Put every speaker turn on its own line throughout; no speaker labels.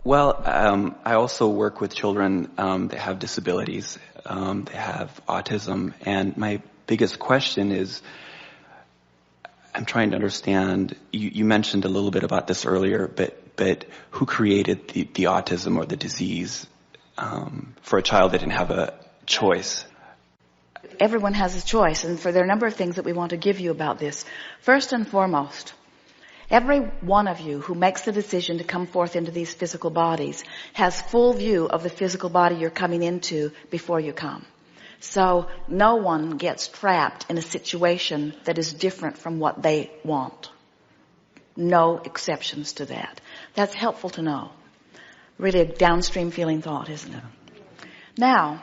Well, I also work with children that have disabilities, that have autism, and my biggest question is, I'm trying to understand, you mentioned a little bit about this earlier, but who created the autism or the disease for a child that didn't have a choice?
Everyone has a choice, and there are a number of things that we want to give you about this. First and foremost, every one of you who makes the decision to come forth into these physical bodies has full view of the physical body you're coming into before you come. So no one gets trapped in a situation that is different from what they want. No exceptions to that. That's helpful to know. Really a downstream feeling thought, isn't it? Now,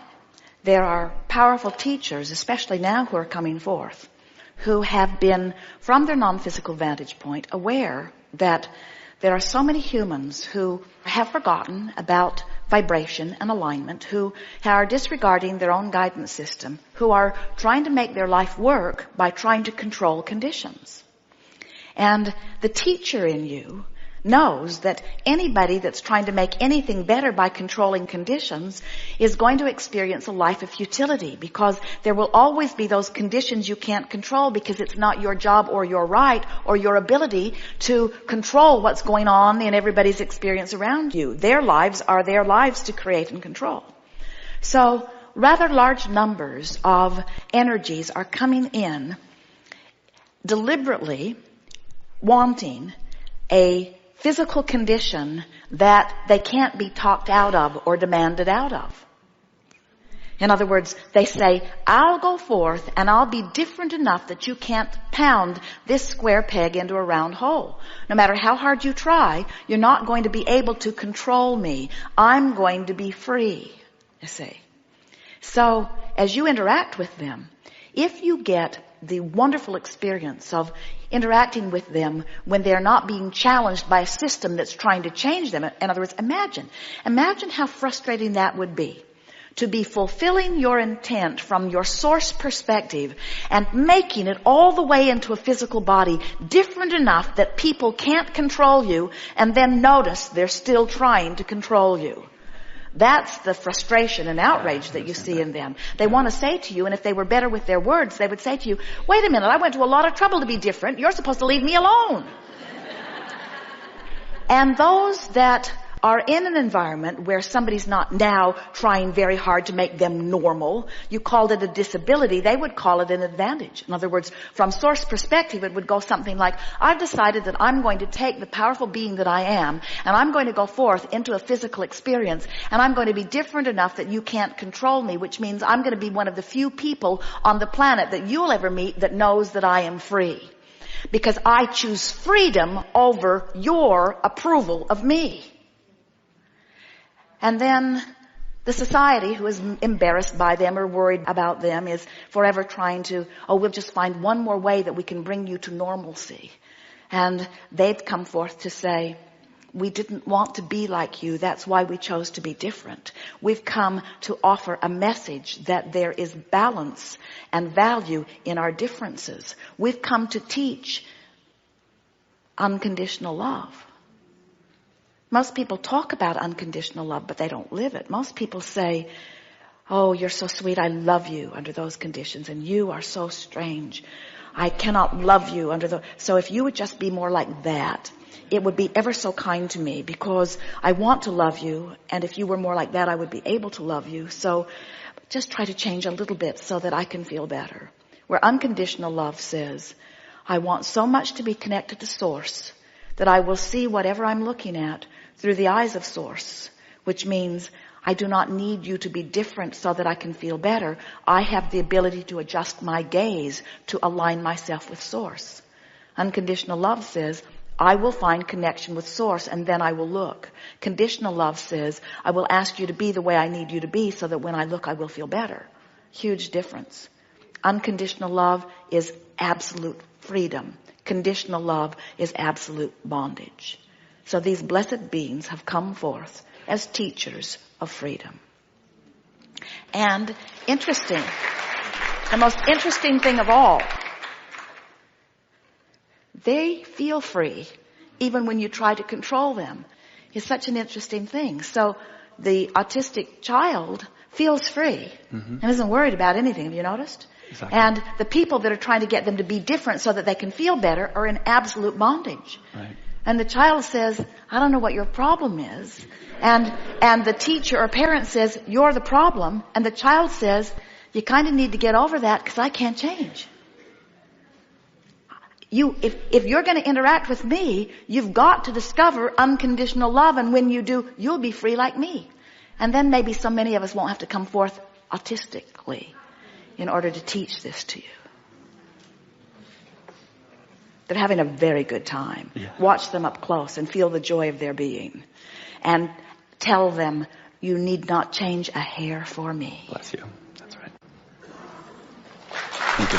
there are powerful teachers, especially now who are coming forth, who have been, from their non-physical vantage point, aware that there are so many humans who have forgotten about vibration and alignment, who are disregarding their own guidance system, who are trying to make their life work by trying to control conditions. And the teacher in you knows that anybody that's trying to make anything better by controlling conditions is going to experience a life of futility, because there will always be those conditions you can't control, because it's not your job or your right or your ability to control what's going on in everybody's experience around you. Their lives are their lives to create and control. So rather large numbers of energies are coming in deliberately wanting a physical condition that they can't be talked out of or demanded out of. In other words, they say, I'll go forth and I'll be different enough that you can't pound this square peg into a round hole. No matter how hard you try, you're not going to be able to control me. I'm going to be free, you see. So as you interact with them, if you get the wonderful experience of interacting with them when they're not being challenged by a system that's trying to change them. In other words, imagine how frustrating that would be, to be fulfilling your intent from your source perspective and making it all the way into a physical body different enough that people can't control you, and then notice they're still trying to control you. That's the frustration and outrage that you see in them. They want to say to you, and if they were better with their words, they would say to you, wait a minute, I went to a lot of trouble to be different. You're supposed to leave me alone. And those that are in an environment where somebody's not now trying very hard to make them normal, you called it a disability, they would call it an advantage. In other words, from source perspective, it would go something like, I've decided that I'm going to take the powerful being that I am, and I'm going to go forth into a physical experience, and I'm going to be different enough that you can't control me, which means I'm going to be one of the few people on the planet that you'll ever meet that knows that I am free. Because I choose freedom over your approval of me. And then the society, who is embarrassed by them or worried about them, is forever trying to, we'll just find one more way that we can bring you to normalcy. And they've come forth to say, we didn't want to be like you. That's why we chose to be different. We've come to offer a message that there is balance and value in our differences. We've come to teach unconditional love. Most people talk about unconditional love, but they don't live it. Most people say, oh, you're so sweet, I love you under those conditions, and you are so strange. I cannot love you under those. So if you would just be more like that, it would be ever so kind to me, because I want to love you, and if you were more like that, I would be able to love you. So just try to change a little bit so that I can feel better. Where unconditional love says, I want so much to be connected to Source that I will see whatever I'm looking at through the eyes of Source, which means I do not need you to be different so that I can feel better. I have the ability to adjust my gaze to align myself with Source. Unconditional love says, I will find connection with Source, and then I will look. Conditional love says, I will ask you to be the way I need you to be so that when I look, I will feel better. Huge difference. Unconditional love is absolute freedom. Conditional love is absolute bondage. So these blessed beings have come forth as teachers of freedom. And interesting, the most interesting thing of all, they feel free even when you try to control them. is such an interesting thing. So the autistic child feels free and isn't worried about anything. Have you noticed?
Exactly.
And the people that are trying to get them to be different so that they can feel better are in absolute bondage.
Right.
And the child says, I don't know what your problem is. And the teacher or parent says, you're the problem. And the child says, you kind of need to get over that because I can't change. If you're going to interact with me, you've got to discover unconditional love. And when you do, you'll be free like me. And then maybe so many of us won't have to come forth autistically in order to teach this to you. They're having a very good time.
Yeah.
Watch them up close and feel the joy of their being. And tell them, you need not change a hair for me.
Bless you. That's right. Thank you.